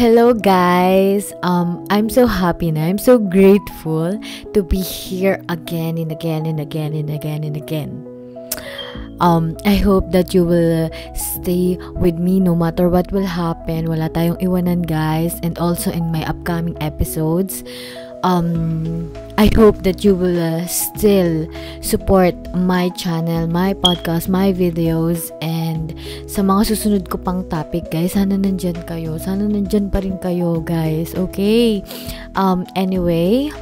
Hello guys. I'm so happy and I'm so grateful to be here again and again and again and again and again. I hope that you will stay with me no matter what will happen. Wala tayong iwanan guys, and also in my upcoming episodes. I hope that you will still support my channel, my podcast, my videos, and sa mga susunod ko pang topic, guys, sana nandyan kayo. Sana nandyan pa rin kayo, guys. Okay? Anyway,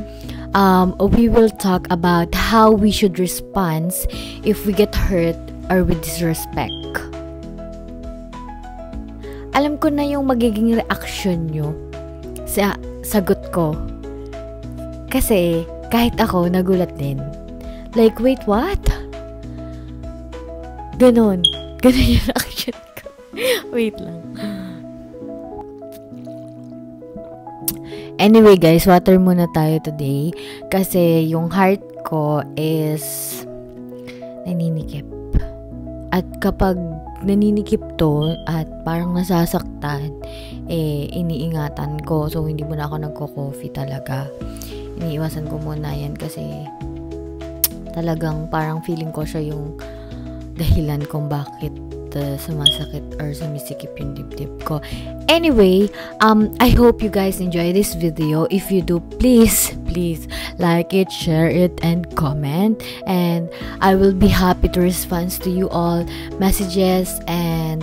we will talk about how we should respond if we get hurt or with disrespect. Alam ko na yung magiging reaction nyo sa sagot ko. Kasi, kahit ako, nagulat din. Like, wait, what? Ganon yung reaction ko. Wait lang. Anyway, guys, water muna tayo today. Kasi, yung heart ko is naninikip. At kapag naninikip to at parang nasasaktan, iniingatan ko. So, hindi muna ako nagko-coffee talaga. Iniiwasan ko muna yan kasi talagang parang feeling ko siya yung dahilan kung bakit sumasakit or sumisikip yung dibdib ko. Anyway, I hope you guys enjoy this video. If you do, please like it, share it, and comment. And I will be happy to respond to you all messages, and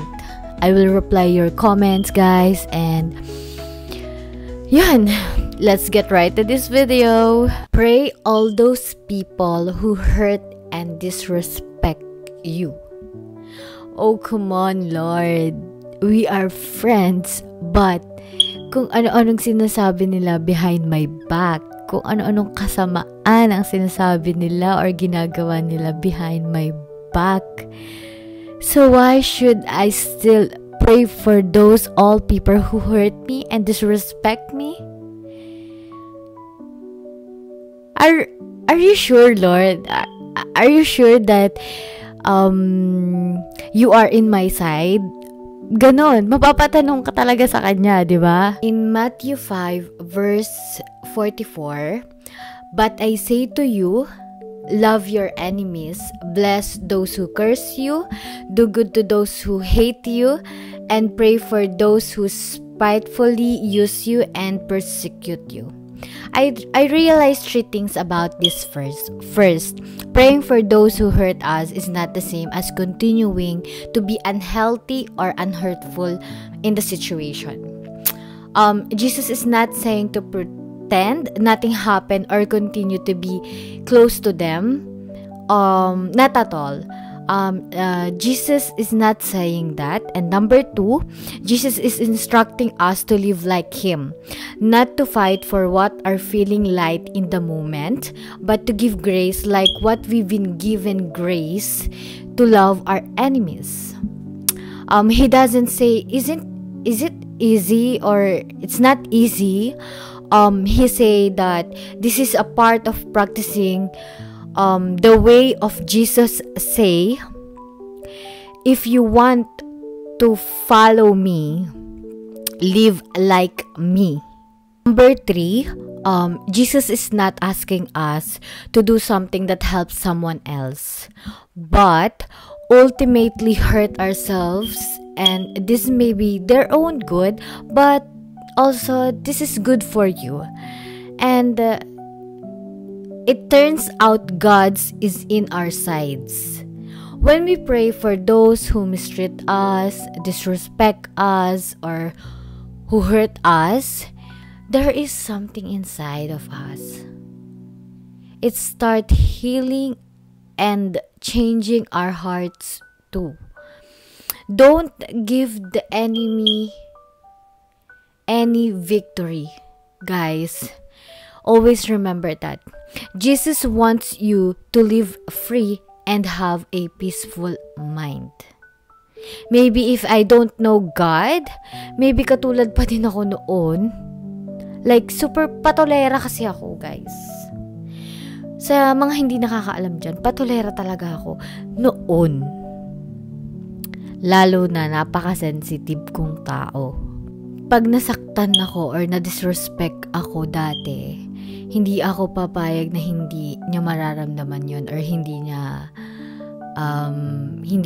I will reply your comments, guys. And yan, let's get right to this video. Pray all those people who hurt and disrespect you. Oh, come on, Lord. We are friends, but kung ano-anong sinasabi nila behind my back, kung ano-anong kasamaan ang sinasabi nila or ginagawa nila behind my back, so why should I still pray for those all people who hurt me and disrespect me? Are you sure, Lord? Are you sure that you are in my side? Ganon, mapapatanong ka talaga sa kanya, di ba? In Matthew 5 verse 44, but I say to you, love your enemies, bless those who curse you, do good to those who hate you, and pray for those who spitefully use you and persecute you. I realized 3 things about this first. First, praying for those who hurt us is not the same as continuing to be unhealthy or unhurtful in the situation. Jesus is not saying to pretend nothing happened or continue to be close to them. Not at all. Jesus is not saying that. And number 2, Jesus is instructing us to live like Him, not to fight for what are feeling light in the moment, but to give grace like what we've been given grace to love our enemies. He doesn't say, is it easy or it's not easy. He say that this is a part of practicing the way of Jesus. Say, if you want to follow me, live like me. Number 3, Jesus is not asking us to do something that helps someone else, but ultimately hurt ourselves. And this may be their own good, but also this is good for you. And it turns out God's is in our sides. When we pray for those who mistreat us, disrespect us, or who hurt us, there is something inside of us. It starts healing and changing our hearts too. Don't give the enemy any victory, guys. Always remember that. Jesus wants you to live free and have a peaceful mind. Maybe if I don't know God, maybe katulad pa din ako noon. Like, super patolera kasi ako, guys. Sa mga hindi nakakaalam dyan, patolera talaga ako noon. Lalo na napaka-sensitive kong tao. pag nasaktan ako or na-disrespect ako dati, hindi ako papayag na hindi niya mararamdaman yun or hindi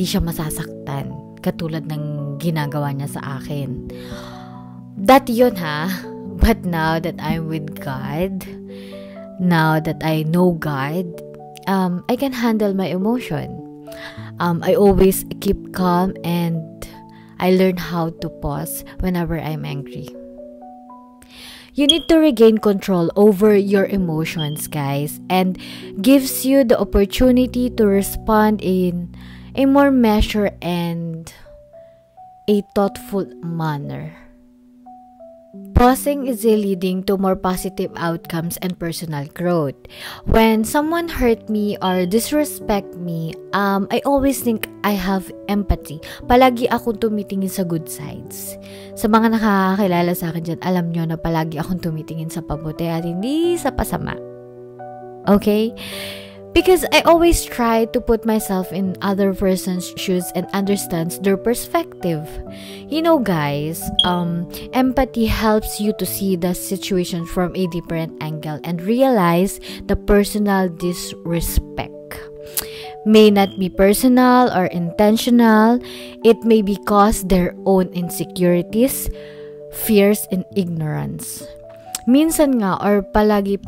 siya masasaktan katulad ng ginagawa niya sa akin. Dati yun ha. But now that I'm with God, now that I know God, I can handle my emotion. I always keep calm and I learn how to pause whenever I'm angry. You need to regain control over your emotions, guys, and gives you the opportunity to respond in a more measured and a thoughtful manner. Pausing is leading to more positive outcomes and personal growth. When someone hurt me or disrespect me, I always think I have empathy. Palagi akong tumitingin sa good sides. Sa mga nakakakilala sa akin dyan, alam nyo na palagi akong tumitingin sa pabuti at hindi sa pasama. Okay? Because I always try to put myself in other person's shoes and understands their perspective. You know, guys, empathy helps you to see the situation from a different angle and realize the personal disrespect. May not be personal or intentional. It may be caused their own insecurities, fears, and ignorance. Minsan nga or palagi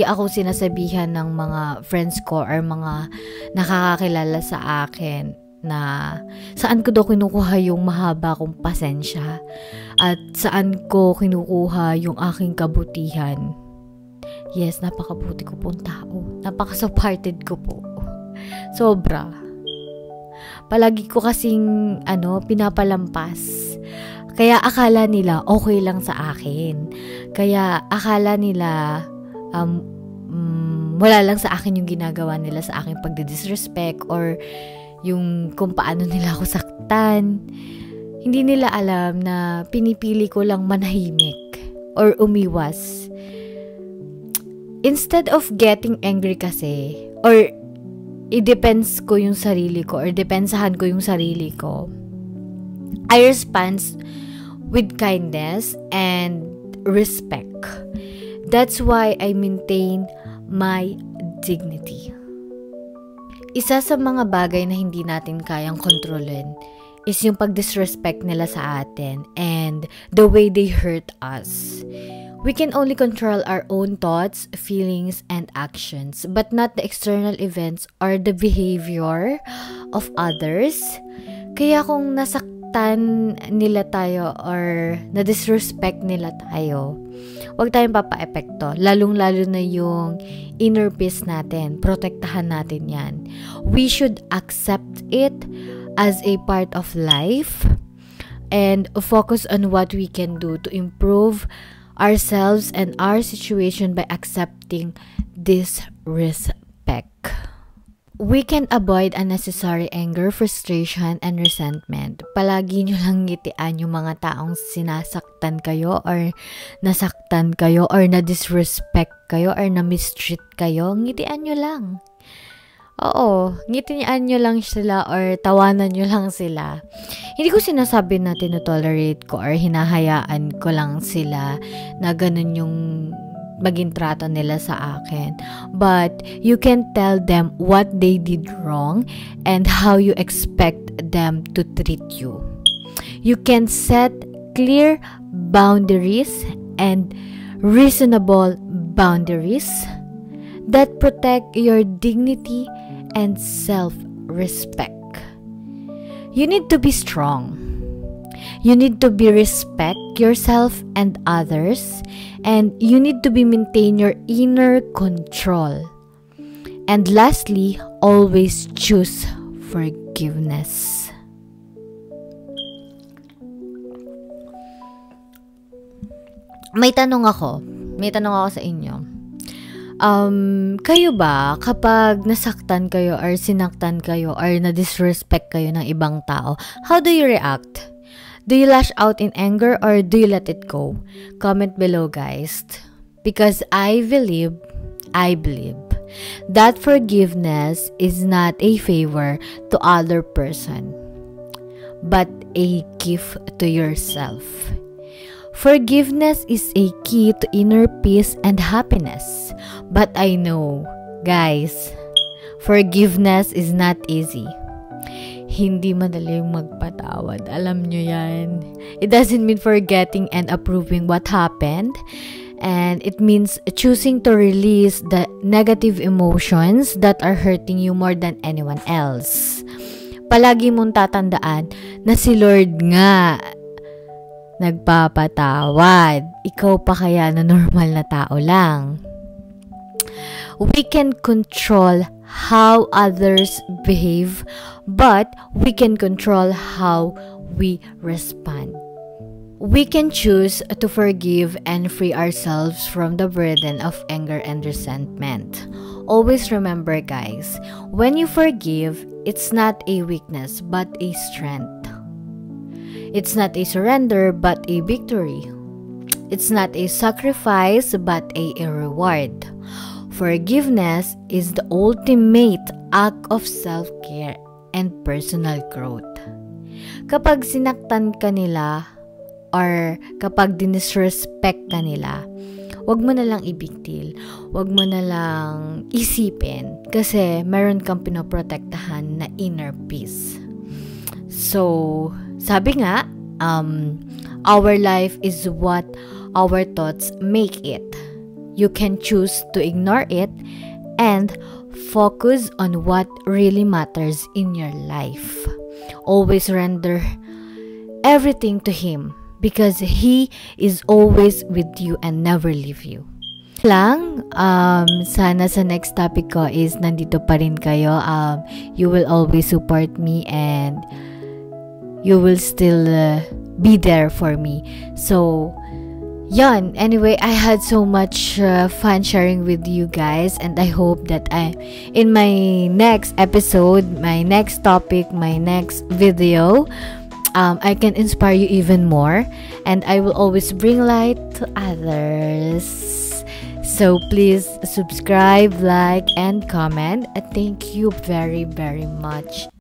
ako sinasabihan ng mga friends ko or mga nakakakilala sa akin na saan ko daw kinukuha yung mahaba kong pasensya at saan ko kinukuha yung aking kabutihan. Yes, napakabuti ko pong tao. Napaka-supported ko po. Sobra. Palagi ko kasing pinapalampas. Kaya akala nila okay lang sa akin. Kaya akala nila wala lang sa akin yung ginagawa nila sa aking pagdi-disrespect or yung kung paano nila ako saktan. Hindi nila alam na pinipili ko lang manahimik or umiwas. Instead of getting angry kasi or i-depends ko yung sarili ko or depensahan ko yung sarili ko, I respond with kindness and respect. That's why I maintain my dignity. Isa sa mga bagay na hindi natin kayang kontrolin is yung pag-disrespect nila sa atin and the way they hurt us. We can only control our own thoughts, feelings, and actions, but not the external events or the behavior of others. Kaya kung nasaktan nila tayo or na-disrespect nila tayo, huwag tayong papa-epekto. Lalong-lalo na yung inner peace natin. Protektahan natin yan. We should accept it as a part of life and focus on what we can do to improve ourselves and our situation by accepting this respect. We can avoid unnecessary anger, frustration, and resentment. Palagi nyo lang ngitian yung mga taong sinasaktan kayo or nasaktan kayo or na-disrespect kayo or na-mistreat kayo. Ngitian nyo lang. Oo, ngitian nyo lang sila or tawanan nyo lang sila. Hindi ko sinasabi na tinotolerate ko or hinahayaan ko lang sila na ganun yung maging trato nila sa akin. But you can tell them what they did wrong and how you expect them to treat you. You can set clear boundaries and reasonable boundaries that protect your dignity and self-respect. You need to be strong. You need to be respect yourself and others, and you need to be maintain your inner control. And lastly, always choose forgiveness. May tanong ako sa inyo. Kayo ba, kapag nasaktan kayo or sinaktan kayo or na-disrespect kayo ng ibang tao, how do you react? Do you lash out in anger or do you let it go? Comment below, guys. Because I believe that forgiveness is not a favor to other person, but a gift to yourself. Forgiveness is a key to inner peace and happiness. But I know, guys, forgiveness is not easy. Hindi madali yung magpatawad. Alam nyo yan. It doesn't mean forgetting and approving what happened. And it means choosing to release the negative emotions that are hurting you more than anyone else. Palagi mong tatandaan na si Lord nga nagpapatawad. Ikaw pa kaya na normal na tao lang. We can control how others behave, but we can control how we respond. We can choose to forgive and free ourselves from the burden of anger and resentment. Always remember, guys, when you forgive, it's not a weakness but a strength. It's not a surrender but a victory. It's not a sacrifice but a reward. Forgiveness is the ultimate act of self-care and personal growth. Kapag sinaktan ka nila or kapag dinisrespect ka nila, wag mo na lang i-big deal. Wag mo na lang isipin kasi meron kang pinoprotektahan na inner peace. So, sabi nga, our life is what our thoughts make it. You can choose to ignore it and focus on what really matters in your life. Always render everything to Him because He is always with you and never leave you. Sana sa next topic ko is nandito pa rin kayo. You will always support me and you will still be there for me. So, yan. Anyway, I had so much fun sharing with you guys, and I hope that in my next episode, my next topic, my next video, I can inspire you even more, and I will always bring light to others. So please subscribe, like, and comment. Thank you very, very much.